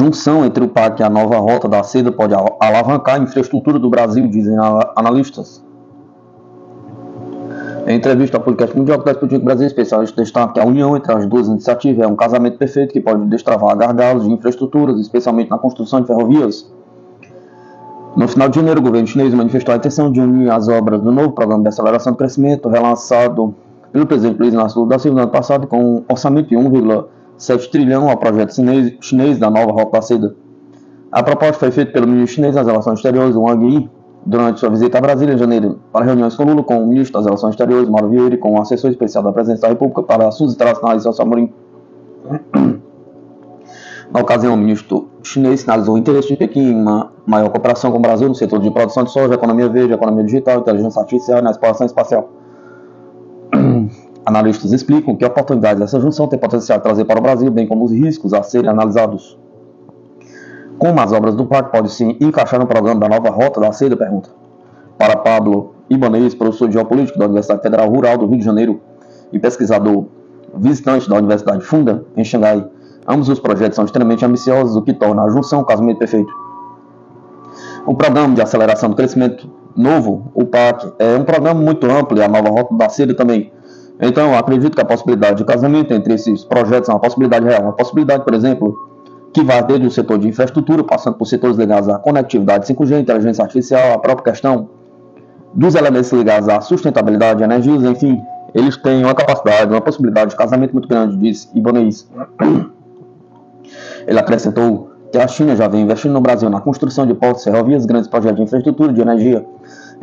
junção entre o PAC e a nova rota da seda pode alavancar a infraestrutura do Brasil, dizem analistas. Em entrevista ao podcast Mundial do Político Brasil, especialista destaca que a união entre as duas iniciativas é um casamento perfeito que pode destravar gargalos de infraestruturas, especialmente na construção de ferrovias. No final de janeiro, o governo chinês manifestou a intenção de unir as obras do novo Programa de Aceleração do Crescimento, relançado pelo presidente Luiz Inácio Lula da Silva no ano passado, com um orçamento de 1,7 trilhão ao projeto chinês da nova rota da seda. A proposta foi feita pelo ministro chinês das Relações Exteriores, Wang Yi, durante sua visita a Brasília em janeiro, para reuniões com Lula, com o ministro das Relações Exteriores, Mauro Vieira, e com o assessor especial da Presidência da República para assuntos internacionais, Celso Amorim. Na ocasião, o ministro chinês sinalizou o interesse de Pequim em uma maior cooperação com o Brasil no setor de produção de soja, economia verde, economia digital, inteligência artificial e na exploração espacial. Analistas explicam que a oportunidade dessa junção tem potencial de trazer para o Brasil, bem como os riscos a serem analisados. Como as obras do PAC podem se encaixar no programa da nova rota da seda? Pergunta. Para Pablo Ibanez, professor de geopolítica da Universidade Federal Rural do Rio de Janeiro e pesquisador visitante da Universidade Funda, em Xangai, ambos os projetos são extremamente ambiciosos, o que torna a junção um casamento perfeito. O Programa de Aceleração do Crescimento novo, o PAC, é um programa muito amplo e a nova rota da seda também. Então, eu acredito que a possibilidade de casamento entre esses projetos é uma possibilidade real. Uma possibilidade, por exemplo, que vai desde o setor de infraestrutura, passando por setores ligados à conectividade 5G, inteligência artificial, a própria questão dos elementos ligados à sustentabilidade, energias, enfim, eles têm uma capacidade, uma possibilidade de casamento muito grande, disse Ibanez. Ele acrescentou que a China já vem investindo no Brasil na construção de portos, ferrovias, grandes projetos de infraestrutura de energia,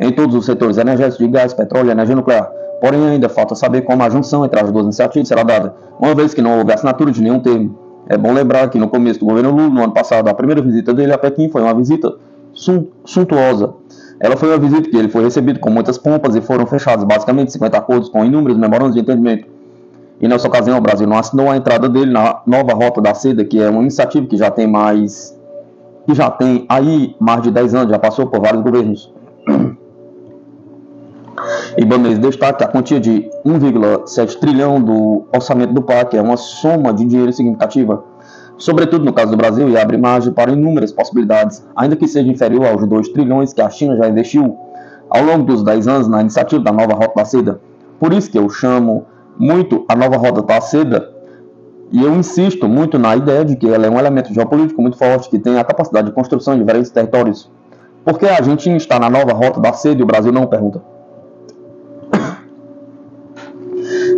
em todos os setores energéticos de gás, petróleo e energia nuclear. Porém, ainda falta saber como a junção entre as duas iniciativas será dada, uma vez que não houve assinatura de nenhum termo. É bom lembrar que no começo do governo Lula, no ano passado, a primeira visita dele a Pequim foi uma visita suntuosa. Ela foi uma visita que ele foi recebido com muitas pompas e foram fechados basicamente 50 acordos com inúmeros memorandos de entendimento. E nessa ocasião o Brasil não assinou a entrada dele na nova rota da seda, que é uma iniciativa que já tem aí mais de 10 anos, já passou por vários governos. Ibanez destaca que a quantia de 1,7 trilhão do orçamento do PAC é uma soma de dinheiro significativa, sobretudo no caso do Brasil, e abre margem para inúmeras possibilidades, ainda que seja inferior aos 2 trilhões que a China já investiu ao longo dos 10 anos na iniciativa da nova rota da seda. Por isso que eu chamo muito a nova rota da seda, e eu insisto muito na ideia de que ela é um elemento geopolítico muito forte, que tem a capacidade de construção de diferentes territórios. Por que a Argentina está na nova rota da seda e o Brasil não? Pergunta.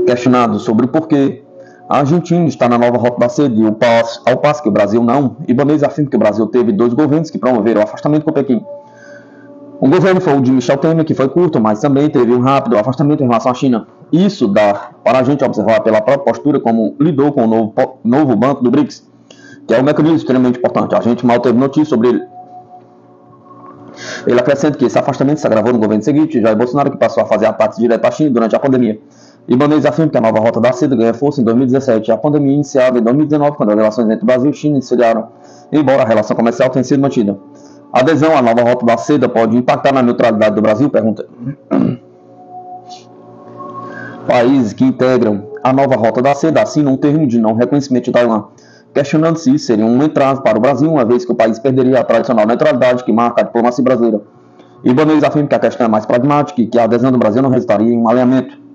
Questionado sobre o porquê a Argentina está na nova rota da seda e ao passo que o Brasil não, Ibanez afirma que o Brasil teve 2 governos que promoveram o afastamento com Pequim. Um governo foi o de Michel Temer, que foi curto, mas também teve um rápido afastamento em relação à China. Isso dá para a gente observar pela própria postura como lidou com o novo banco do BRICS, que é um mecanismo extremamente importante. A gente mal teve notícia sobre ele. Ele acrescenta que esse afastamento se agravou no governo seguinte, Jair Bolsonaro, que passou a fazer ataques diretos à China durante a pandemia. Ibanez afirma que a nova rota da seda ganha força em 2017 e a pandemia iniciada em 2019, quando as relações entre Brasil e China iniciaram, embora a relação comercial tenha sido mantida. A adesão à nova rota da seda pode impactar na neutralidade do Brasil? Pergunta. Países que integram a nova rota da seda assinam um termo de não reconhecimento de Taiwan, questionando se isso seria um entrave para o Brasil, uma vez que o país perderia a tradicional neutralidade que marca a diplomacia brasileira. Ibanez afirma que a questão é mais pragmática e que a adesão do Brasil não resultaria em um alinhamento.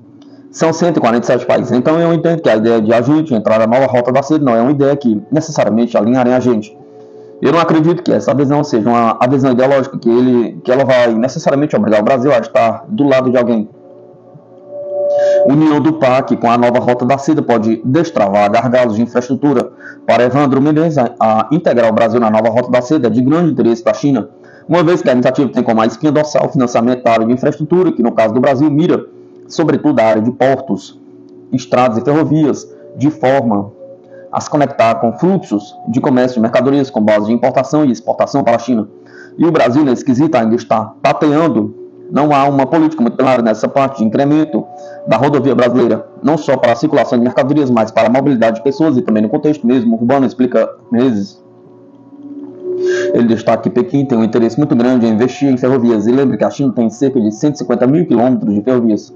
São 147 países, então eu entendo que a ideia de a gente entrar na nova rota da seda não é uma ideia que necessariamente alinharem a gente. Eu não acredito que essa adesão seja uma adesão ideológica, que ela vai necessariamente obrigar o Brasil a estar do lado de alguém. A união do PAC com a nova rota da seda pode destravar gargalos de infraestrutura. Para Evandro Mendes, a integrar o Brasil na nova rota da seda é de grande interesse da China, uma vez que a iniciativa tem como espinha dorsal o financiamento da área de infraestrutura, que no caso do Brasil mira sobretudo a área de portos, estradas e ferrovias, de forma a se conectar com fluxos de comércio de mercadorias com base de importação e exportação para a China. E o Brasil, nesse quesito, ainda está tateando. Não há uma política muito clara nessa parte de incremento da rodovia brasileira, não só para a circulação de mercadorias, mas para a mobilidade de pessoas e também no contexto mesmo urbano, explica Menezes. Ele destaca que Pequim tem um interesse muito grande em investir em ferrovias e lembra que a China tem cerca de 150 mil quilômetros de ferrovias,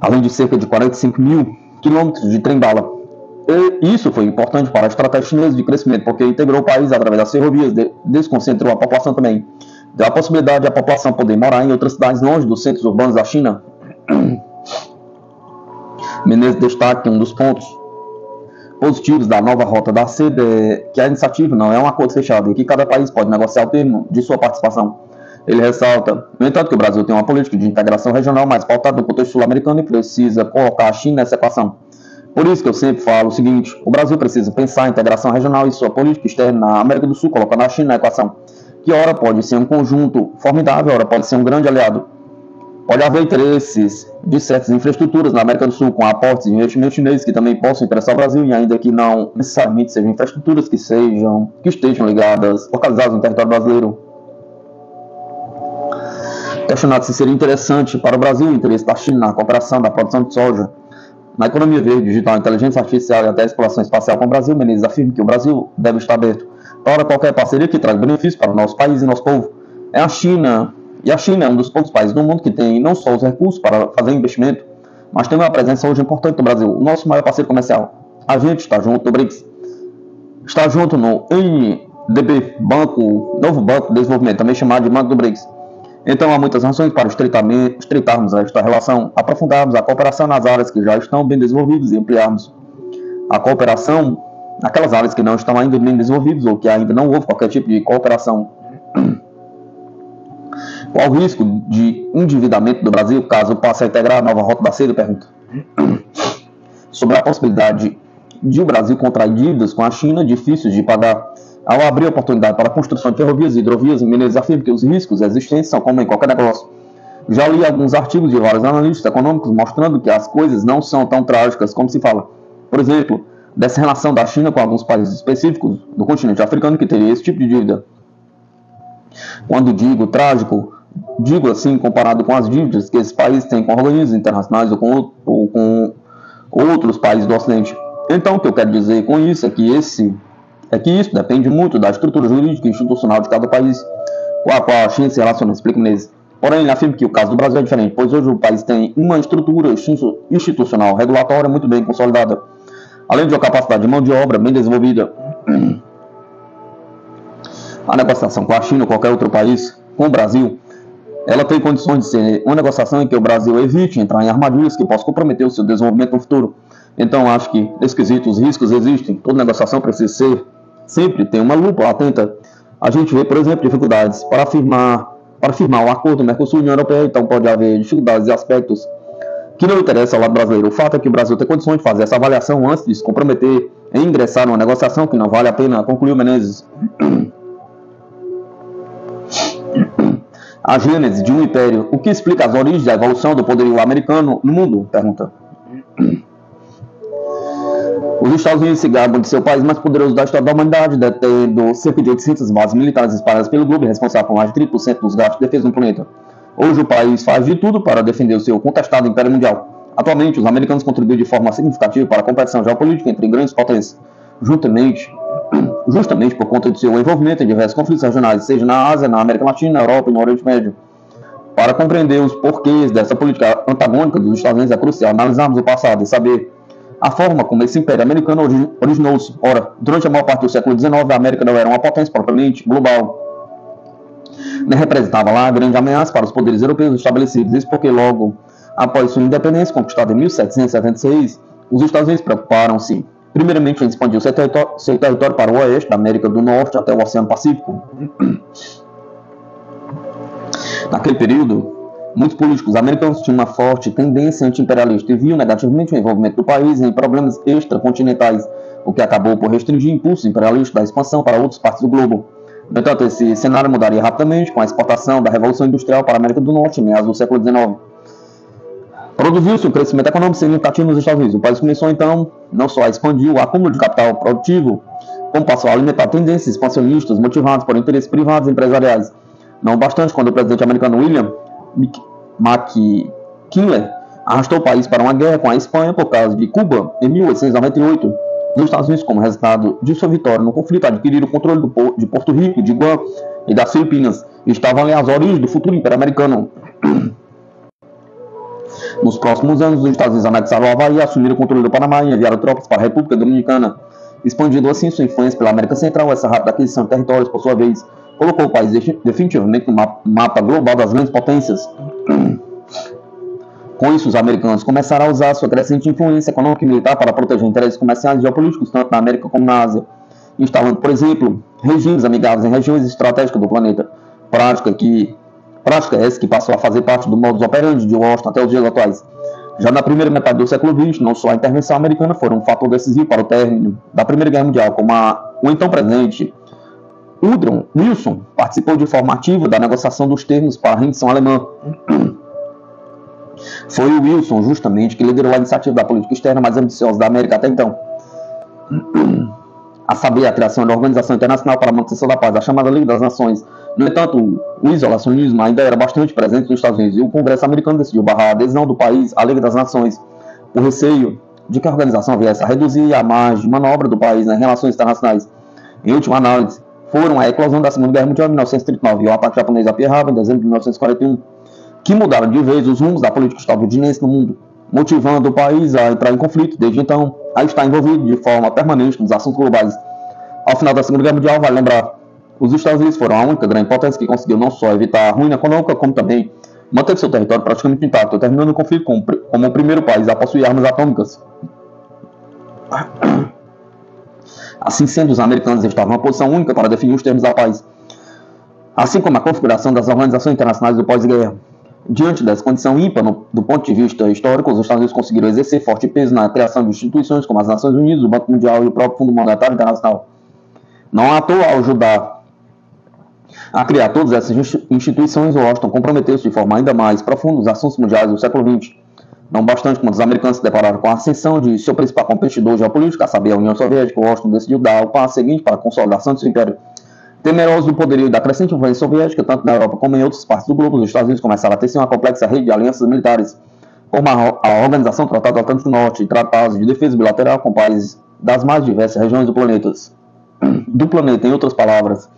além de cerca de 45 mil quilômetros de trem-bala. E isso foi importante para a estratégia chinesa de crescimento, porque integrou o país através das ferrovias, desconcentrou a população também, deu a possibilidade da população poder morar em outras cidades longe dos centros urbanos da China. Menezes destaca que um dos pontos positivos da nova rota da seda é que a iniciativa não é um acordo fechado e que cada país pode negociar o termo de sua participação. Ele ressalta, no entanto, que o Brasil tem uma política de integração regional mais pautada no contexto sul-americano e precisa colocar a China nessa equação. Por isso que eu sempre falo o seguinte, o Brasil precisa pensar a integração regional e sua política externa na América do Sul, colocando a China na equação, que ora pode ser um conjunto formidável, ora pode ser um grande aliado. Pode haver interesses de certas infraestruturas na América do Sul, com aportes de investimentos chineses que também possam interessar o Brasil, e ainda que não necessariamente sejam infraestruturas que estejam ligadas, localizadas no território brasileiro. Questionado se seria interessante para o Brasil o interesse da China na cooperação da produção de soja, na economia verde, digital, inteligência artificial e até a exploração espacial com o Brasil, Menezes afirma que o Brasil deve estar aberto para qualquer parceria que traga benefícios para o nosso país e nosso povo. É a China, e a China é um dos poucos países do mundo que tem não só os recursos para fazer investimento, mas tem uma presença hoje importante no Brasil, o nosso maior parceiro comercial. A gente está junto no BRICS, está junto no NDB, novo Banco de Desenvolvimento, também chamado de Banco do BRICS. Então, há muitas razões para estreitarmos esta relação, aprofundarmos a cooperação nas áreas que já estão bem desenvolvidas e ampliarmos a cooperação naquelas áreas que não estão ainda bem desenvolvidas ou que ainda não houve qualquer tipo de cooperação. Qual o risco de endividamento do Brasil caso passe a integrar a nova rota da seda? Pergunta. Sobre a possibilidade de o Brasil contrair dívidas com a China difíceis de pagar. Ao abrir a oportunidade para a construção de ferrovias e hidrovias, Menezes afirma que os riscos existentes são como em qualquer negócio. Já li alguns artigos de vários analistas econômicos mostrando que as coisas não são tão trágicas como se fala. Por exemplo, dessa relação da China com alguns países específicos do continente africano que teria esse tipo de dívida. Quando digo trágico, digo assim comparado com as dívidas que esses países têm com organismos internacionais ou com outros países do Ocidente. Então, o que eu quero dizer com isso é que isso depende muito da estrutura jurídica e institucional de cada país com a qual a China se relaciona, explica Menezes. Porém, ele afirma que o caso do Brasil é diferente, pois hoje o país tem uma estrutura institucional regulatória muito bem consolidada, além de uma capacidade de mão de obra bem desenvolvida. A negociação com a China ou qualquer outro país, com o Brasil, ela tem condições de ser uma negociação em que o Brasil evite entrar em armadilhas que possam comprometer o seu desenvolvimento no futuro. Então, acho que, nesse quesito, os riscos existem. Toda negociação precisa sempre ter uma lupa atenta. A gente vê, por exemplo, dificuldades para firmar o acordo do Mercosul e União Europeia. Então, pode haver dificuldades e aspectos que não interessam ao lado brasileiro. O fato é que o Brasil tem condições de fazer essa avaliação antes de se comprometer em ingressar numa negociação que não vale a pena, concluiu Menezes. A gênese de um império. O que explica as origens da evolução do poderio americano no mundo? Pergunta. Os Estados Unidos se gabam de ser o país mais poderoso da história da humanidade, detendo cerca de 800 bases militares espalhadas pelo globo e responsável por mais de 30% dos gastos de defesa do planeta. Hoje o país faz de tudo para defender o seu contestado império mundial. Atualmente, os americanos contribuem de forma significativa para a competição geopolítica entre grandes potências, justamente por conta de seu envolvimento em diversos conflitos regionais, seja na Ásia, na América Latina, na Europa e no Oriente Médio. Para compreender os porquês dessa política antagônica dos Estados Unidos é crucial analisarmos o passado e saber a forma como esse império americano originou-se. Ora, durante a maior parte do século XIX, a América não era uma potência propriamente global. Nem representava lá a grande ameaça para os poderes europeus estabelecidos. Isso porque logo após sua independência, conquistada em 1776, os Estados Unidos preocuparam-se primeiramente em expandir seu território para o oeste da América do Norte até o Oceano Pacífico. Naquele período, muitos políticos americanos tinham uma forte tendência anti-imperialista e viam negativamente o envolvimento do país em problemas extracontinentais, o que acabou por restringir impulsos imperialistas da expansão para outras partes do globo. No entanto, esse cenário mudaria rapidamente com a exportação da Revolução Industrial para a América do Norte em meados do século XIX. Produziu-se um crescimento econômico significativo nos Estados Unidos. O país começou, então, não só a expandir o acúmulo de capital produtivo, como passou a alimentar tendências expansionistas motivadas por interesses privados e empresariais. Não bastante, quando o presidente americano William McKinley arrastou o país para uma guerra com a Espanha por causa de Cuba em 1898. Os Estados Unidos, como resultado de sua vitória no conflito, adquiriram o controle de Porto Rico, de Guam e das Filipinas, e estavam ali as origens do futuro Império Americano. Nos próximos anos, os Estados Unidos anexaram o Havaí, assumiram o controle do Panamá e enviaram tropas para a República Dominicana, expandindo assim sua influência pela América Central. Essa rápida aquisição de territórios, por sua vez, colocou o país definitivamente no mapa global das grandes potências. Com isso, os americanos começaram a usar sua crescente influência econômica e militar para proteger interesses comerciais e geopolíticos, tanto na América como na Ásia, instalando, por exemplo, regimes amigáveis em regiões estratégicas do planeta, prática essa que passou a fazer parte do modus operandi de Washington até os dias atuais. Já na primeira metade do século XX, não só a intervenção americana foi um fator decisivo para o término da Primeira Guerra Mundial, como o então presidente Woodrow Wilson participou de forma ativa da negociação dos termos para a rendição alemã. Foi o Wilson, justamente, que liderou a iniciativa da política externa mais ambiciosa da América até então, a saber, a criação da Organização Internacional para a Manutenção da Paz, a chamada Liga das Nações. No entanto, o isolacionismo ainda era bastante presente nos Estados Unidos e o Congresso americano decidiu barrar a adesão do país à Liga das Nações, por receio de que a organização viesse a reduzir a margem de manobra do país nas relações internacionais. Em última análise, foram a eclosão da Segunda Guerra Mundial em 1939 e o ataque japonês a Pearl Harbor em dezembro de 1941, que mudaram de vez os rumos da política estadunidense no mundo, motivando o país a entrar em conflito, desde então, a estar envolvido de forma permanente nos assuntos globais. Ao final da Segunda Guerra Mundial, vale lembrar, os Estados Unidos foram a única grande potência que conseguiu não só evitar a ruína econômica, como também manter seu território praticamente intacto, terminando o conflito como o primeiro país a possuir armas atômicas. Assim sendo, os americanos estavam em uma posição única para definir os termos da paz, assim como a configuração das organizações internacionais do pós-guerra. Diante dessa condição ímpar, do ponto de vista histórico, os Estados Unidos conseguiram exercer forte peso na criação de instituições como as Nações Unidas, o Banco Mundial e o próprio Fundo Monetário Internacional. Não à toa, ao ajudar a criar todas essas instituições, Washington comprometeu-se de forma ainda mais profunda os assuntos mundiais do século XX. Não bastante quando os americanos se depararam com a ascensão de seu principal competidor geopolítico, a saber, a União Soviética, Washington decidiu dar o passo seguinte para a consolidação de seu império. Temeroso do poderio da crescente influência soviética, tanto na Europa como em outras partes do globo, os Estados Unidos começaram a tecer uma complexa rede de alianças militares, como a Organização Tratado Atlântico Norte e tratados de defesa bilateral com países das mais diversas regiões do planeta. Em outras palavras,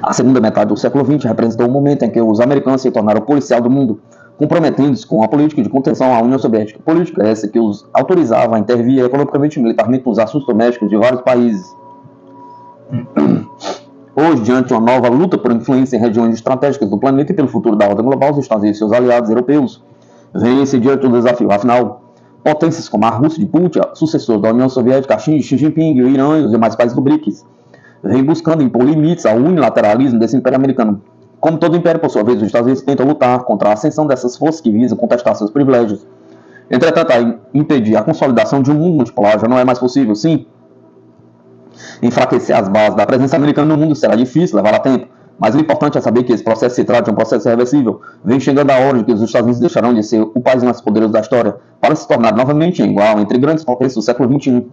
a segunda metade do século XX representou um momento em que os americanos se tornaram policial do mundo, comprometendo-se com a política de contenção à União Soviética. Política essa que os autorizava a intervir economicamente e militarmente nos assuntos domésticos de vários países. Hoje, diante de uma nova luta por influência em regiões estratégicas do planeta e pelo futuro da ordem global, os Estados Unidos e seus aliados europeus veem-se diante do desafio. Afinal, potências como a Rússia de Putin, sucessor da União Soviética, a China de Xi Jinping, o Irã e os demais países do BRICS, vêm buscando impor limites ao unilateralismo desse império americano. Como todo império, por sua vez, os Estados Unidos tentam lutar contra a ascensão dessas forças que visam contestar seus privilégios. Entretanto, impedir a consolidação de um mundo multipolar já não é mais possível. Sim, enfraquecer as bases da presença americana no mundo será difícil, levará tempo, mas o importante é saber que esse processo se trata de um processo reversível. Vem chegando a hora de que os Estados Unidos deixarão de ser o país mais poderoso da história para se tornar novamente igual entre grandes potências do século XXI.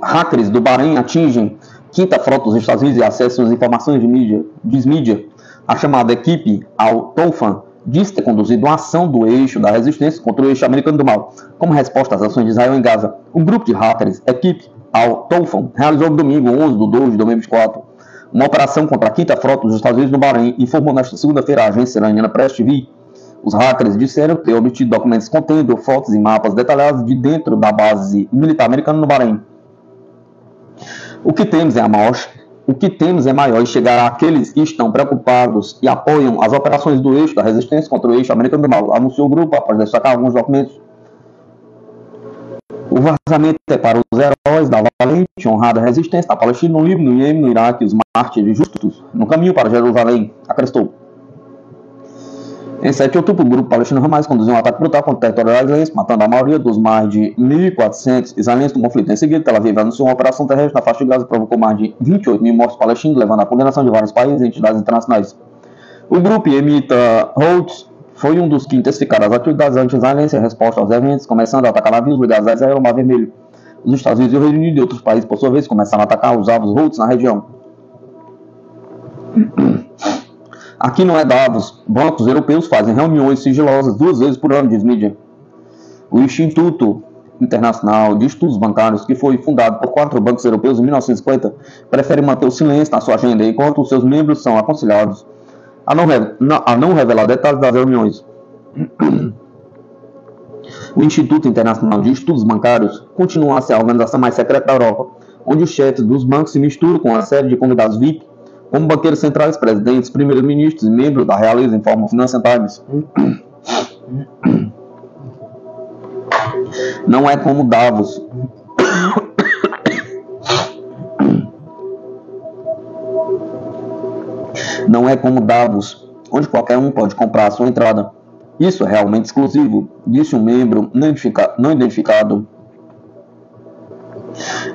Hackers do Bahrein atingem quinta frota dos Estados Unidos e acessam as informações de mídia. A chamada equipe Al-Tawfan diz ter conduzido uma ação do eixo da resistência contra o eixo americano do mal, como resposta às ações de Israel em Gaza. Um grupo de hackers, equipe Al-Tawfan, realizou no domingo 11 de 2 de 2024 uma operação contra a quinta frota dos Estados Unidos no Bahrein, informou nesta segunda-feira a agência iraniana Press TV. Os hackers disseram ter obtido documentos contendo fotos e mapas detalhados de dentro da base militar americana no Bahrein. O que temos é maior e chegar àqueles que estão preocupados e apoiam as operações do eixo da resistência contra o eixo americano do mal, anunciou o grupo após destacar alguns documentos. O vazamento é para os heróis da valente e honrada resistência na Palestina, no Líbano, no Iêmen, no Iraque, os mártires justos no caminho para Jerusalém, acrescentou. Em 7 de outubro, o grupo palestino Hamas conduziu um ataque brutal contra o território israelense, matando a maioria dos mais de 1.400 israelenses no conflito. Em seguida, Tel Aviv anunciou uma operação terrestre na faixa de Gaza que provocou mais de 28 mil mortos palestinos, levando à condenação de vários países e entidades internacionais. O grupo Yemita Houthi foi um dos que intensificaram as atividades anti-israelenses em resposta aos eventos, começando a atacar navios ligados a Israel no Mar Vermelho. Os Estados Unidos e o Reino Unido e outros países, por sua vez, começaram a atacar os alvos Houthis na região. Aqui não é Davos. Bancos europeus fazem reuniões sigilosas 2 vezes por ano, diz mídia. O Instituto Internacional de Estudos Bancários, que foi fundado por 4 bancos europeus em 1950, prefere manter o silêncio na sua agenda, enquanto os seus membros são aconselhados a não revelar detalhes das reuniões. O Instituto Internacional de Estudos Bancários continua a ser a organização mais secreta da Europa, onde os chefes dos bancos se misturam com uma série de convidados VIP, como banqueiros centrais, presidentes, primeiros-ministros e membros da realeza, informa o Financial Times. Não é como Davos. Não é como Davos, onde qualquer um pode comprar a sua entrada. Isso é realmente exclusivo, disse um membro não identificado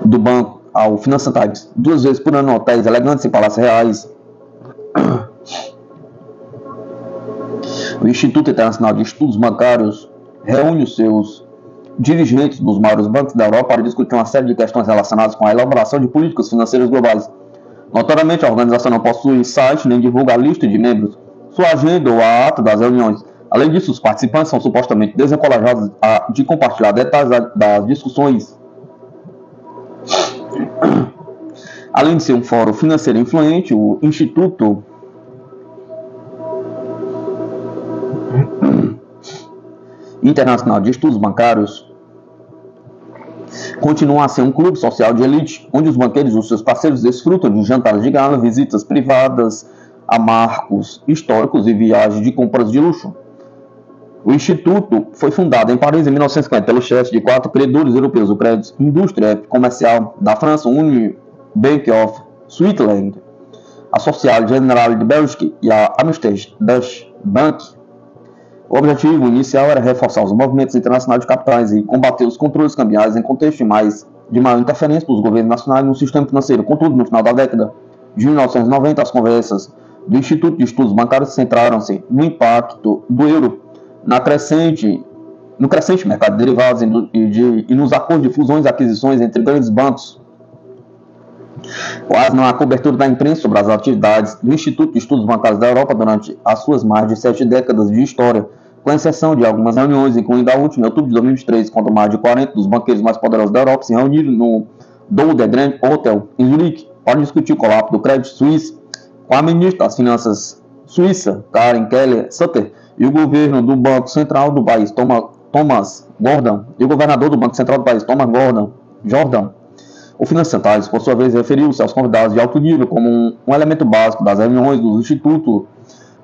do banco ao Financial Times. 2 vezes por ano, hotéis elegantes e palácios reais. O Instituto Internacional de Estudos Bancários reúne os seus dirigentes dos maiores bancos da Europa para discutir uma série de questões relacionadas com a elaboração de políticas financeiras globais. Notoriamente, a organização não possui site nem divulga a lista de membros, sua agenda ou a ata das reuniões. Além disso, os participantes são supostamente desencorajados de compartilhar detalhes das discussões. Além de ser um fórum financeiro influente, o Instituto Internacional de Estudos Bancários continua a ser um clube social de elite, onde os banqueiros e os seus parceiros desfrutam de jantares de gala, visitas privadas a marcos históricos e viagens de compras de luxo. O Instituto foi fundado em Paris em 1950 pelo chefe de 4 credores europeus, o Crédit Indústria Comercial da França, Union Bank of Switzerland, a Société Générale de Belgique e a Amsterdam Dutch Bank. O objetivo inicial era reforçar os movimentos internacionais de capitais e combater os controles cambiais em contexto de maior interferência dos governos nacionais no sistema financeiro. Contudo, no final da década de 1990, as conversas do Instituto de Estudos Bancários centraram-se no impacto do euro no crescente mercado de derivados e nos acordos de fusões e aquisições entre grandes bancos. Quase não há cobertura da imprensa sobre as atividades do Instituto de Estudos Bancários da Europa durante as suas mais de 7 décadas de história, com exceção de algumas reuniões, incluindo a última em outubro de 2023, quando mais de 40 dos banqueiros mais poderosos da Europa se reuniram no Dom Grand Hotel, em Zurique, para discutir o colapso do Credit Suisse, com a ministra das Finanças suíça, Karen Keller-Sutter, e o governo do Banco Central do país, Thomas Gordon, e o governador do Banco Central do país, Thomas Jordan. O Financial Times, por sua vez, referiu-se aos convidados de alto nível como um elemento básico das reuniões do Instituto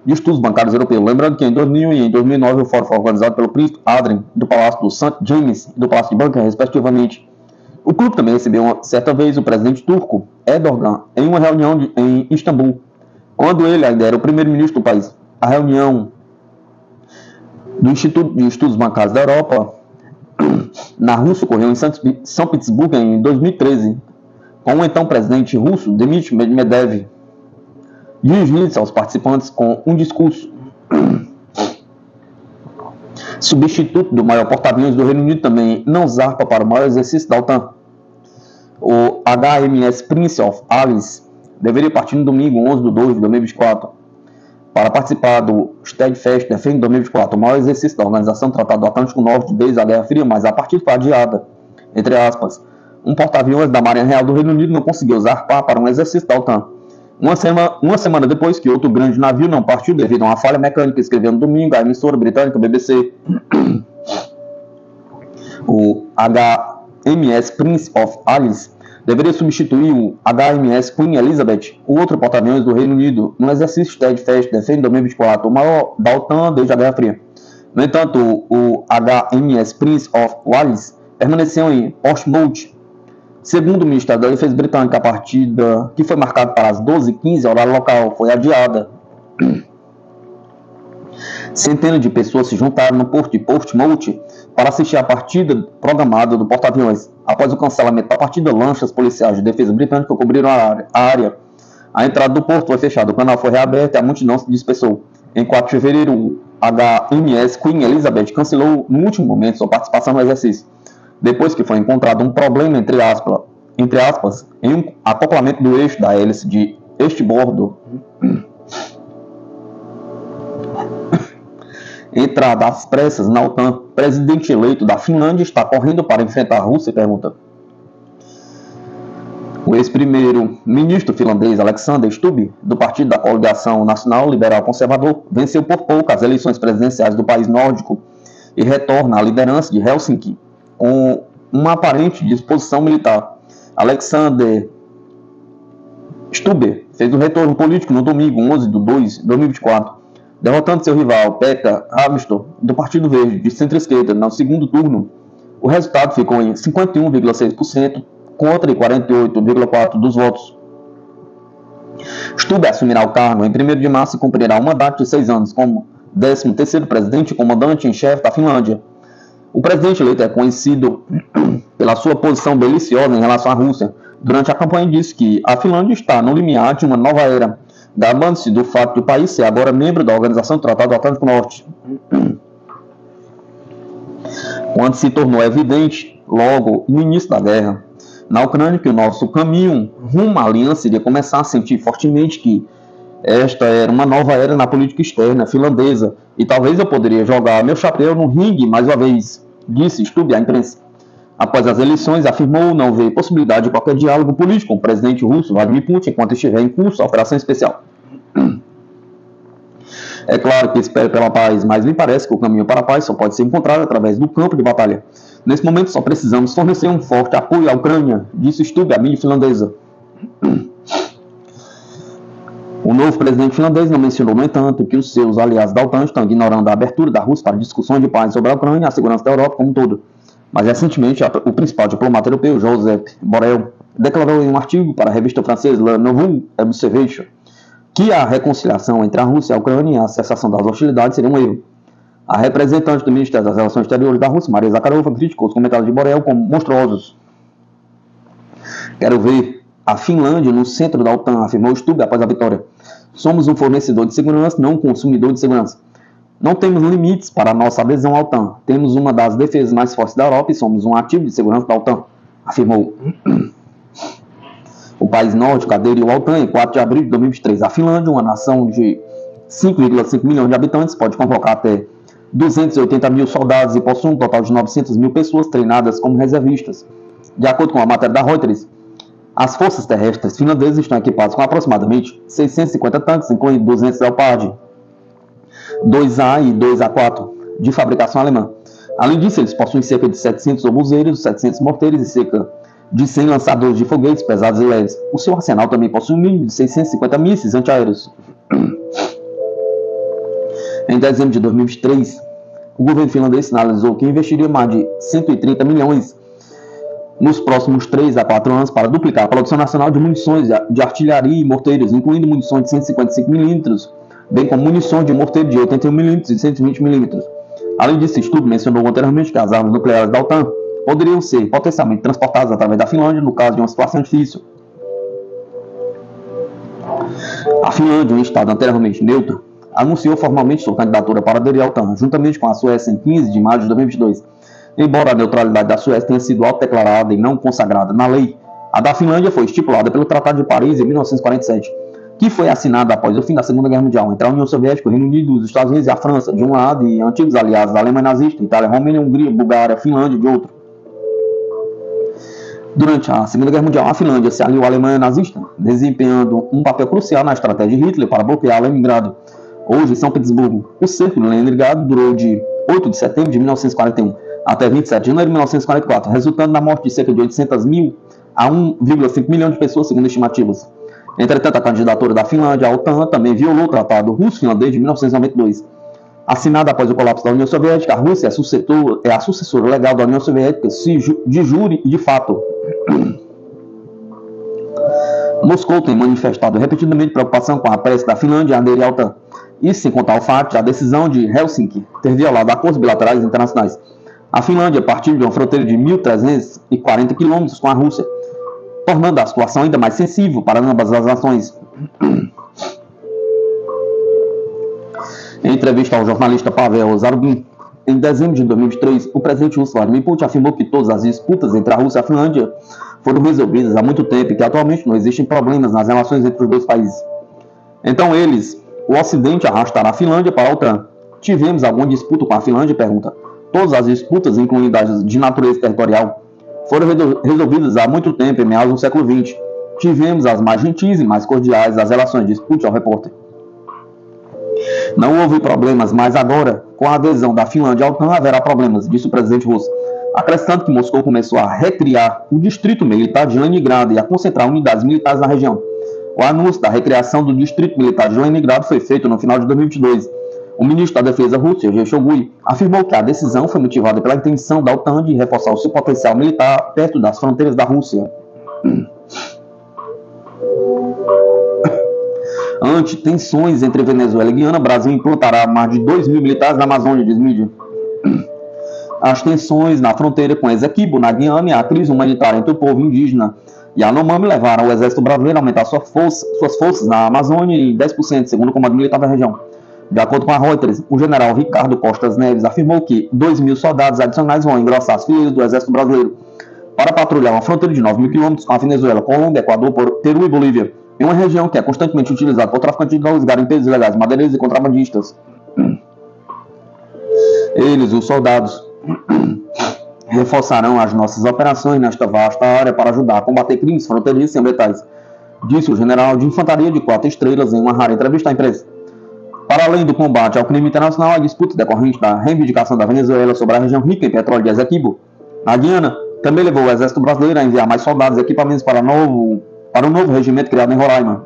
de Estudos Bancários Europeus. Lembrando que em 2000 e em 2009 o fórum foi organizado pelo príncipe Adrien, do Palácio do St. James e do Palácio de Buckingham, respectivamente. O clube também recebeu certa vez o presidente turco, Erdogan, em uma reunião em Istambul, quando ele ainda era o primeiro-ministro do país. A reunião do Instituto de Estudos Bancários da Europa na Rússia ocorreu em São Petersburgo em 2013, com o então presidente russo, Dmitry Medvedev, dirigindo-se aos participantes com um discurso. Substituto do maior porta-aviões do Reino Unido também não zarpa para o maior exercício da OTAN. O HMS Prince of Wales deveria partir no domingo 11 de 2 de 2024 para participar do Steadfast Defend 2024, o maior exercício da Organização do Tratado do Atlântico Norte desde a Guerra Fria, mas a partida foi adiada. Entre aspas, um porta-aviões da Marinha Real do Reino Unido não conseguiu zarpar para um exercício da OTAN. Uma semana depois que outro grande navio não partiu devido a uma falha mecânica, escreveu no domingo a emissora britânica BBC. O HMS Prince of Wales deveria substituir o HMS Queen Elizabeth, o outro porta-aviões do Reino Unido, no exercício Steadfast Defend 2024, o maior da OTAN desde a Guerra Fria. No entanto, o HMS Prince of Wales permaneceu em Portsmouth. Segundo o Ministério da Defesa britânico, a partida, que foi marcada para as 12h15 horário local, foi adiada. Centenas de pessoas se juntaram no porto de Portsmouth para assistir à partida programada do porta-aviões. Após o cancelamento da partida, lanchas policiais de defesa britânica cobriram a área. A entrada do porto foi fechada, o canal foi reaberto e a multidão se dispersou. Em 4 de fevereiro, o HMS Queen Elizabeth cancelou no último momento sua participação no exercício, depois que foi encontrado um problema, entre aspas, em um acoplamento do eixo da hélice de entrada às pressas na OTAN. Presidente eleito da Finlândia está correndo para enfrentar a Rússia? Pergunta. O ex-primeiro-ministro finlandês Alexander Stubb, do partido da Coligação Nacional Liberal Conservador, venceu por pouco as eleições presidenciais do país nórdico e retorna à liderança de Helsinki com uma aparente disposição militar. Alexander Stubb fez um retorno político no domingo 11 de 2 de 2024, derrotando seu rival Pekka Haavisto, do Partido Verde, de centro-esquerda, no segundo turno. O resultado ficou em 51,6% contra 48,4% dos votos. Stubb assumirá o cargo em 1º de março e cumprirá um mandato de 6 anos como 13º presidente e comandante em chefe da Finlândia. O presidente eleito é conhecido pela sua posição beliciosa em relação à Rússia. Durante a campanha disse que a Finlândia está no limiar de uma nova era, gabando-se do fato de o país ser agora membro da Organização do Tratado do Atlântico Norte. Quando se tornou evidente, logo no início da guerra, na Ucrânia, que o nosso caminho rumo à aliança iria começar a sentir fortemente que esta era uma nova era na política externa finlandesa, e talvez eu poderia jogar meu chapéu no ringue mais uma vez, disse Stubb à imprensa. Após as eleições, afirmou não ver possibilidade de qualquer diálogo político com o presidente russo Vladimir Putin enquanto estiver em curso a operação especial. É claro que espero pela paz, mas me parece que o caminho para a paz só pode ser encontrado através do campo de batalha. Nesse momento só precisamos fornecer um forte apoio à Ucrânia, disse Stubb à mídia finlandesa. O novo presidente finlandês não mencionou, no entanto, que os seus aliados da OTAN estão ignorando a abertura da Rússia para discussões de paz sobre a Ucrânia e a segurança da Europa como um todo. Mas recentemente, o principal diplomata europeu, Josep Borrell, declarou em um artigo para a revista francesa Le Nouveau Observateur que a reconciliação entre a Rússia e a Ucrânia e a cessação das hostilidades seria um erro. A representante do Ministério das Relações Exteriores da Rússia, Maria Zakharova, criticou os comentários de Borrell como monstruosos. Quero ver a Finlândia no centro da OTAN, afirmou Stubb após a vitória. Somos um fornecedor de segurança, não um consumidor de segurança. Não temos limites para a nossa adesão à OTAN. Temos uma das defesas mais fortes da Europa e somos um ativo de segurança da OTAN, afirmou. O país nórdico aderiu à OTAN em 4 de abril de 2023. A Finlândia, uma nação de 5,5 milhões de habitantes, pode convocar até 280 mil soldados e possui um total de 900 mil pessoas treinadas como reservistas. De acordo com a matéria da Reuters, as forças terrestres finlandesas estão equipadas com aproximadamente 650 tanques, incluindo 200 Leopard 2A e 2A4, de fabricação alemã. Além disso, eles possuem cerca de 700 obuseiros, 700 morteiros e cerca de 100 lançadores de foguetes pesados e leves. O seu arsenal também possui um mínimo de 650 mísseis antiaéreos. Em dezembro de 2023, o governo finlandês sinalizou que investiria mais de 130 milhões nos próximos 3 a 4 anos para duplicar a produção nacional de munições de artilharia e morteiros, incluindo munições de 155 mm, bem como munições de morteiro de 81 mm e 120 mm. Além disso, Stubb mencionou anteriormente que as armas nucleares da OTAN poderiam ser potencialmente transportadas através da Finlândia no caso de uma situação difícil. A Finlândia, um estado anteriormente neutro, anunciou formalmente sua candidatura para aderir à OTAN, juntamente com a Suécia em 15 de maio de 2022. Embora a neutralidade da Suécia tenha sido autodeclarada e não consagrada na lei, a da Finlândia foi estipulada pelo Tratado de Paris em 1947, que foi assinado após o fim da Segunda Guerra Mundial entre a União Soviética, o Reino Unido, os Estados Unidos e a França, de um lado, e antigos aliados da Alemanha nazista, Itália, Romênia, Hungria, Bulgária, Finlândia, de outro. Durante a Segunda Guerra Mundial, a Finlândia se aliou à Alemanha nazista, desempenhando um papel crucial na estratégia de Hitler para bloquear Leningrado, hoje São Petersburgo. O cerco de Leningrado durou de 8 de setembro de 1941 até 27 de janeiro de 1944, resultando na morte de cerca de 800 mil a 1,5 milhão de pessoas, segundo estimativas. Entretanto, a candidatura da Finlândia à OTAN também violou o Tratado Russo-Finlandês de 1992. Assinado após o colapso da União Soviética, a Rússia é a sucessora legal da União Soviética de jure e de fato. Moscou tem manifestado repetidamente preocupação com a pressa da Finlândia em aderir à OTAN. Isso sem contar o fato de a decisão de Helsinki ter violado acordos bilaterais internacionais. A Finlândia partiu de uma fronteira de 1.340 quilômetros com a Rússia, tornando a situação ainda mais sensível para ambas as nações. Em entrevista ao jornalista Pavel Zarubin, em dezembro de 2023, o presidente russo Vladimir Putin afirmou que todas as disputas entre a Rússia e a Finlândia foram resolvidas há muito tempo e que atualmente não existem problemas nas relações entre os dois países. Então o Ocidente arrastará a Finlândia para a OTAN. Tivemos alguma disputa com a Finlândia? Pergunta. Todas as disputas, incluindo as de natureza territorial, foram resolvidas há muito tempo, em meados do século XX. Tivemos as mais gentis e mais cordiais das relações, dispute ao repórter. Não houve problemas, mas agora, com a adesão da Finlândia à OTAN, haverá problemas, disse o presidente russo, acrescentando que Moscou começou a recriar o distrito militar de Leningrado e a concentrar unidades militares na região. O anúncio da recriação do distrito militar de Leningrado foi feito no final de 2022. O ministro da Defesa russo, Sergei Shoigu, afirmou que a decisão foi motivada pela intenção da OTAN de reforçar o seu potencial militar perto das fronteiras da Rússia. Ante tensões entre Venezuela e Guiana, Brasil implantará mais de 2 mil militares na Amazônia, diz mídia. As tensões na fronteira com Essequibo, na Guiana, e a crise humanitária entre o povo indígena Yanomami levaram o exército brasileiro a aumentar suas forças na Amazônia em 10%, segundo o comando militar da região. De acordo com a Reuters, o general Ricardo Costas Neves afirmou que 2 mil soldados adicionais vão engrossar as fileiras do exército brasileiro para patrulhar uma fronteira de 9 mil quilômetros com a Venezuela, Colômbia, Equador, Peru e Bolívia, em uma região que é constantemente utilizada por traficantes de drogas, garimpeiros ilegais, madeireiros e contrabandistas. Eles, os soldados, reforçarão as nossas operações nesta vasta área para ajudar a combater crimes fronteiriços e ambientais, disse o general de infantaria de 4 estrelas em uma rara entrevista à imprensa. Para além do combate ao crime internacional, a disputa decorrente da reivindicação da Venezuela sobre a região rica em petróleo de Essequibo, na Guiana, também levou o exército brasileiro a enviar mais soldados e equipamentos para um novo regimento criado em Roraima.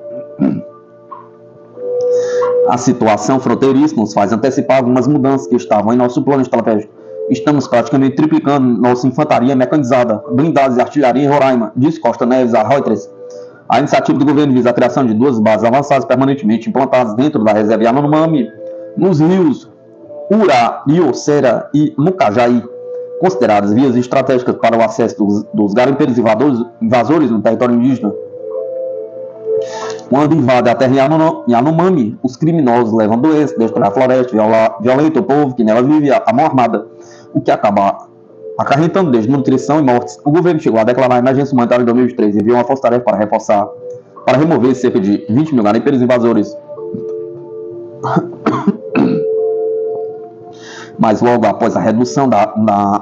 A situação fronteiriça nos faz antecipar algumas mudanças que estavam em nosso plano estratégico. Estamos praticamente triplicando nossa infantaria mecanizada, blindados e artilharia em Roraima, disse Costa Neves à Reuters. A iniciativa do governo visa a criação de 2 bases avançadas permanentemente implantadas dentro da reserva Yanomami, nos rios Ura, Iocera e Mucajaí, consideradas vias estratégicas para o acesso dos garimpeiros invasores no território indígena. Quando invadem a terra Yanomami, os criminosos levam doenças, destroem a floresta, violentam o povo que nela vive a mão armada, o que acaba acarretando desnutrição e mortes. O governo chegou a declarar a emergência humanitária em 2023 e enviou uma força-tarefa para remover cerca de 20 mil garimpeiros invasores. Mas logo após a redução da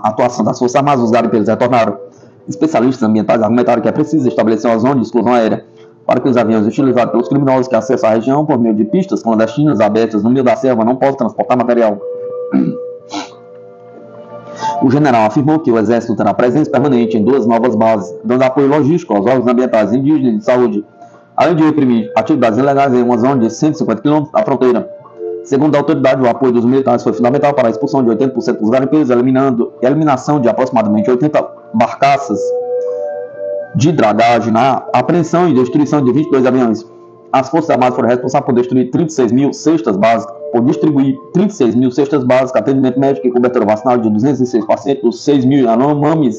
atuação das Forças Armadas, os garimpeiros retornaram. Especialistas ambientais argumentaram que é preciso estabelecer uma zona de exclusão aérea para que os aviões utilizados pelos criminosos que acessam a região por meio de pistas clandestinas abertas no meio da selva não possam transportar material. O general afirmou que o exército terá presença permanente em 2 novas bases, dando apoio logístico aos órgãos ambientais indígenas e de saúde, além de reprimir atividades ilegais em uma zona de 150 km da fronteira. Segundo a autoridade, o apoio dos militares foi fundamental para a expulsão de 80% dos garimpeiros, eliminação de aproximadamente 80 barcaças de dragagem, na apreensão e destruição de 22 aviões. As Forças Armadas foram responsáveis por distribuir 36 mil cestas básicas, atendimento médico e cobertura vacinal de 206 pacientes dos 6 mil Yanomamis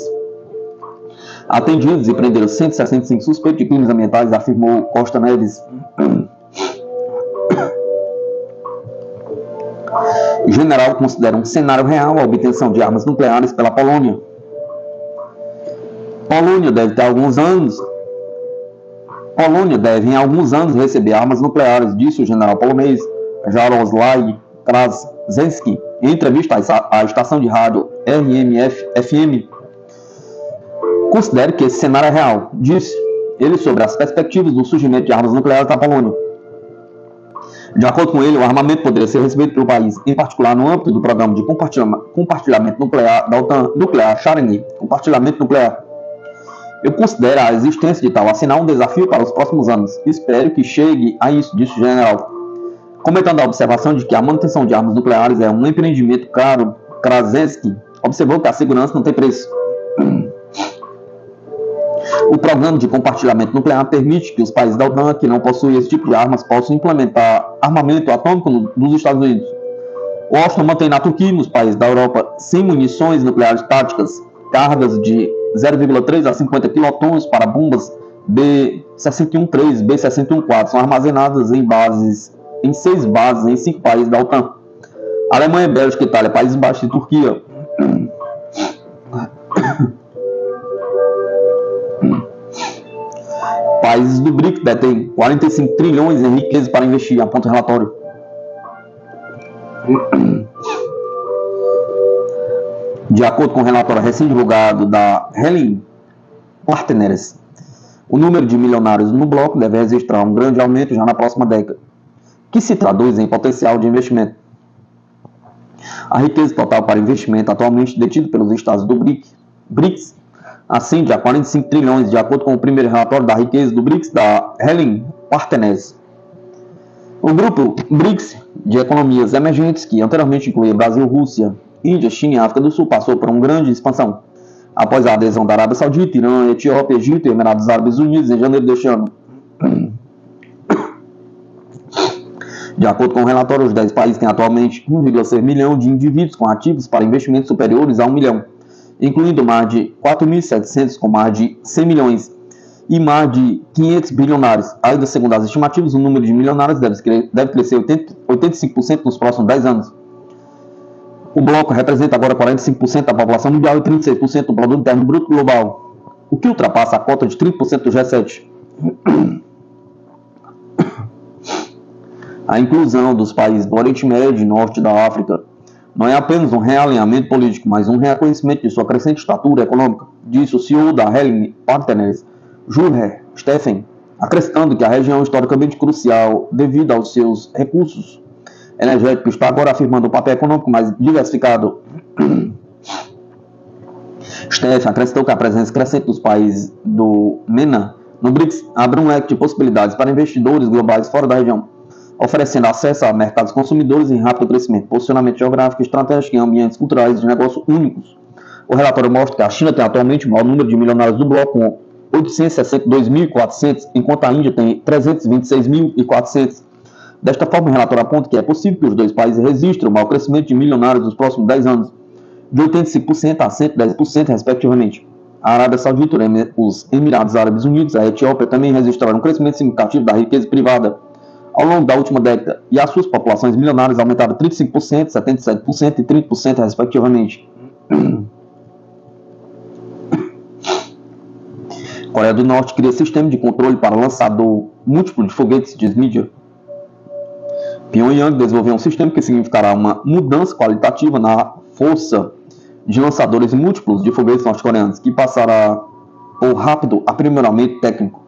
atendidos e prenderam 165 suspeitos de crimes ambientais, afirmou Costa Neves. O general considera um cenário real a obtenção de armas nucleares pela Polônia. Polônia deve em alguns anos receber armas nucleares, disse o general polonês Jaroslaw Kraszewski em entrevista à estação de rádio RMF-FM. Considero que esse cenário é real, disse ele sobre as perspectivas do surgimento de armas nucleares na Polônia. De acordo com ele, o armamento poderia ser recebido pelo país, em particular no âmbito do programa de compartilhamento nuclear da OTAN, nuclear Sharing, compartilhamento nuclear. Eu considero a existência de tal arsenal um desafio para os próximos anos. Espero que chegue a isso, disse o general. Comentando a observação de que a manutenção de armas nucleares é um empreendimento caro, Kraszewski observou que a segurança não tem preço. O programa de compartilhamento nuclear permite que os países da OTAN que não possuem esse tipo de armas possam implementar armamento atômico nos Estados Unidos. Washington mantém na Turquia e nos países da Europa 100 munições nucleares táticas, cargas de 0,3 a 50 quilotons para bombas B-61-3 e B-61-4 são armazenadas em 6 bases em 5 países da OTAN. Alemanha, Bélgica, Itália, Países Baixos e Turquia. Países do BRIC detêm 45 trilhões em riqueza para investir, aponta o relatório. De acordo com o relatório recém-divulgado da Helen Partners, o número de milionários no bloco deve registrar um grande aumento já na próxima década, que se traduz em potencial de investimento. A riqueza total para investimento atualmente detida pelos estados do BRICS ascende a 45 trilhões, de acordo com o primeiro relatório da riqueza do BRICS da Helen Partners. O grupo BRICS de economias emergentes, que anteriormente incluía Brasil, Rússia, Índia, China e África do Sul, passou por uma grande expansão após a adesão da Arábia Saudita, Irã, Etiópia, Egito e Emirados Árabes Unidos em janeiro deste ano. De acordo com o relatório, os 10 países têm atualmente 1,6 milhão de indivíduos com ativos para investimentos superiores a 1 milhão, incluindo mais de 4.700 com mais de 100 milhões e mais de 500 bilionários. Ainda segundo as estimativas, o número de milionários deve crescer 85% nos próximos 10 anos. O bloco representa agora 45% da população mundial e 36% do produto interno bruto global, o que ultrapassa a cota de 30% do G7. A inclusão dos países do Oriente Médio e Norte da África não é apenas um realinhamento político, mas um reconhecimento de sua crescente estatura econômica, disse o CEO da Helen Partners, Jurher Steffen, acrescentando que a região é historicamente crucial devido aos seus recursos energéticos, está agora afirmando o papel econômico mais diversificado. Steffen acrescentou que a presença crescente dos países do MENA no BRICS abre um leque de possibilidades para investidores globais fora da região, oferecendo acesso a mercados consumidores em rápido crescimento, posicionamento geográfico estratégico em ambientes culturais de negócio únicos. O relatório mostra que a China tem atualmente o maior número de milionários do bloco, com 862.400, enquanto a Índia tem 326.400. Desta forma, o relatório aponta que é possível que os dois países registrem o maior crescimento de milionários nos próximos 10 anos, de 85% a 110%, respectivamente. A Arábia Saudita, os Emirados Árabes Unidos e a Etiópia também registraram um crescimento significativo da riqueza privada ao longo da última década, e as suas populações milionárias aumentaram 35%, 77% e 30%, respectivamente. Coreia do Norte cria sistema de controle para lançador múltiplo de foguetes, diz mídia. Pyongyang desenvolveu um sistema que significará uma mudança qualitativa na força de lançadores múltiplos de foguetes norte-coreanos, que passará por rápido aprimoramento técnico.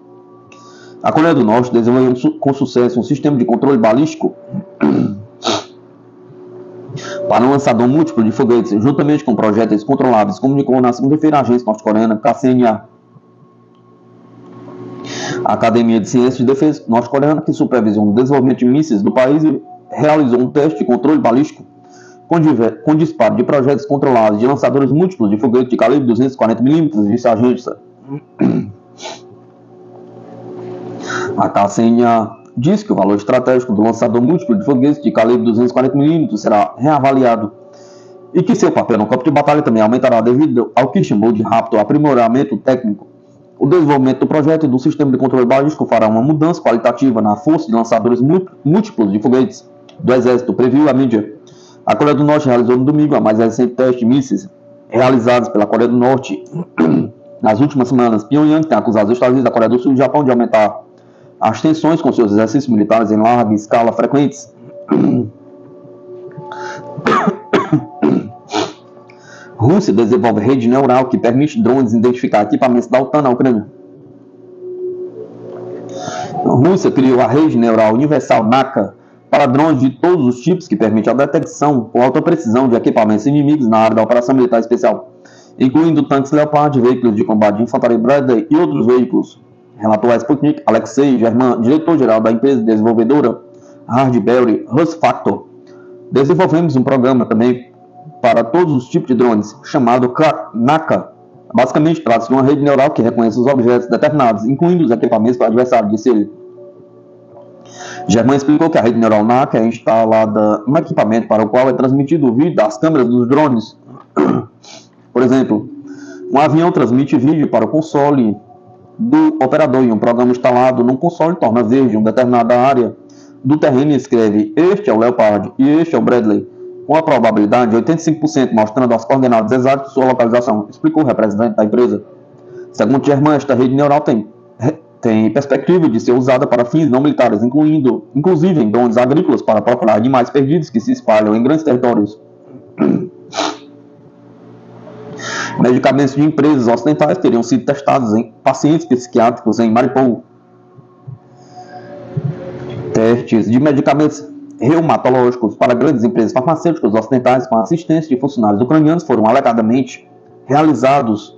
A Coreia do Norte desenvolveu com sucesso um sistema de controle balístico para um lançador múltiplo de foguetes, juntamente com projéteis controláveis, comunicou na segunda-feira a agência norte-coreana KCNA. A Academia de Ciências de Defesa norte-coreana, que supervisiona o desenvolvimento de mísseis do país, realizou um teste de controle balístico com disparo de projéteis controlados de lançadores múltiplos de foguete de calibre 240 mm, disse a agência. A KCNA diz que o valor estratégico do lançador múltiplo de foguetes de calibre 240 mm será reavaliado e que seu papel no campo de batalha também aumentará devido ao que chamou de rápido aprimoramento técnico. O desenvolvimento do projeto e do sistema de controle balístico fará uma mudança qualitativa na força de lançadores múltiplos de foguetes do Exército, previu a mídia. A Coreia do Norte realizou no domingo a mais recente teste de mísseis realizados pela Coreia do Norte. Nas últimas semanas, Pyongyang tem acusado os Estados Unidos, da Coreia do Sul e do Japão de aumentar as tensões com seus exercícios militares em larga escala frequentes. Rússia desenvolve rede neural que permite drones identificar equipamentos da OTAN na Ucrânia. A Rússia criou a rede neural universal NACA para drones de todos os tipos, que permite a detecção com alta precisão de equipamentos inimigo na área da operação militar especial, incluindo tanques Leopard, veículos de combate de infantaria Bradley e outros veículos, relatou a Sputnik Alexei German, diretor-geral da empresa desenvolvedora Hardberry Husfactor. Desenvolvemos um programa também para todos os tipos de drones, chamado NACA. Basicamente, trata-se de uma rede neural que reconhece os objetos determinados, incluindo os equipamentos do adversário, disse ele. German explicou que a rede neural NACA é instalada no equipamento para o qual é transmitido o vídeo das câmeras dos drones. Por exemplo, um avião transmite vídeo para o console do operador e um programa instalado num console torna verde uma determinada área do terreno e escreve: este é o Leopard e este é o Bradley, com a probabilidade de 85%, mostrando as coordenadas exatas de sua localização, explicou o representante da empresa. Segundo German, esta rede neural tem tem perspectiva de ser usada para fins não militares, inclusive em drones agrícolas para procurar animais perdidos que se espalham em grandes territórios. Medicamentos de empresas ocidentais teriam sido testados em pacientes psiquiátricos em Mariupol. Testes de medicamentos reumatológicos para grandes empresas farmacêuticas ocidentais com assistência de funcionários ucranianos foram alegadamente realizados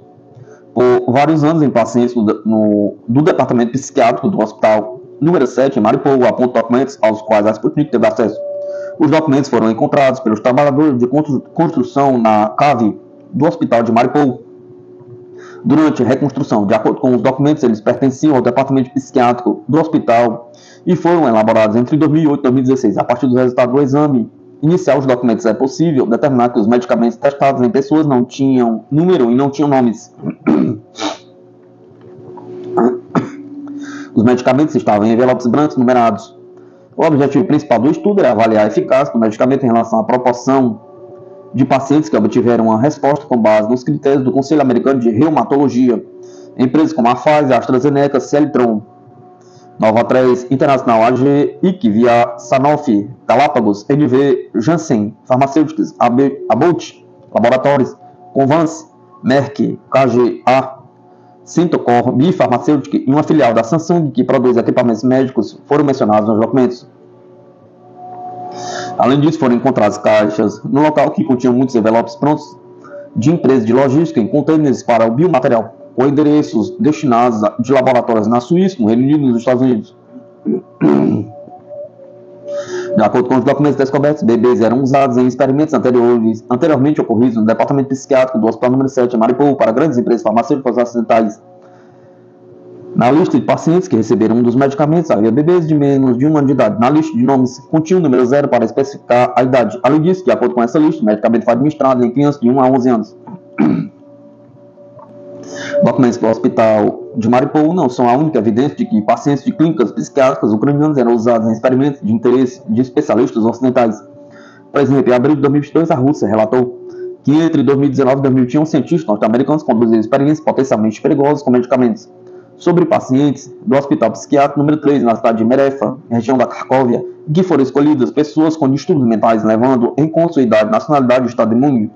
por vários anos em pacientes do departamento psiquiátrico do hospital número 7 em Mariupol, apontam documentos aos quais a Sputnik teve acesso. Os documentos foram encontrados pelos trabalhadores de construção na cave do hospital de Mariupol durante a reconstrução. De acordo com os documentos, eles pertenciam ao departamento psiquiátrico do hospital e foram elaborados entre 2008 e 2016. A partir do resultado do exame inicial dos documentos, é possível determinar que os medicamentos testados em pessoas não tinham número e não tinham nomes. Os medicamentos estavam em envelopes brancos numerados. O objetivo principal do estudo era avaliar a eficácia do medicamento em relação à proporção de pacientes que obtiveram uma resposta com base nos critérios do Conselho Americano de Reumatologia. Empresas como a Pfizer, AstraZeneca, Celltron, Nova3, Internacional AG, IC, Via, Sanofi, Galápagos, NV, Janssen, Farmacêuticas, Abbott, Laboratórios, Convance, Merck, KGA, Centocor, Bifarmacêutica e uma filial da Samsung que produz equipamentos médicos foram mencionados nos documentos. Além disso, foram encontradas caixas no local que continham muitos envelopes prontos de empresas de logística em contêineres para o biomaterial, com endereços destinados de laboratórios na Suíça, no Reino Unido e nos Estados Unidos. De acordo com os documentos descobertos, bebês eram usados em experimentos anteriormente ocorridos no departamento psiquiátrico do Hospital número 7 em Mariupol para grandes empresas farmacêuticas ocidentais. Na lista de pacientes que receberam um dos medicamentos, havia bebês de menos de 1 ano de idade. Na lista de nomes, continha o número 0 para especificar a idade. Além disso, de acordo com essa lista, o medicamento foi administrado em crianças de 1 a 11 anos. Documentos do Hospital de Mariupol não são a única evidência de que pacientes de clínicas psiquiátricas ucranianas eram usados em experimentos de interesse de especialistas ocidentais. Por exemplo, em abril de 2022, a Rússia relatou que entre 2019 e 2021, cientistas norte-americanos conduziram experiências potencialmente perigosas com medicamentos sobre pacientes do Hospital Psiquiátrico número 3, na cidade de Merefa, região da Cracóvia, em que foram escolhidas pessoas com distúrbios mentais, levando em conta sua idade, nacionalidade e estado imune.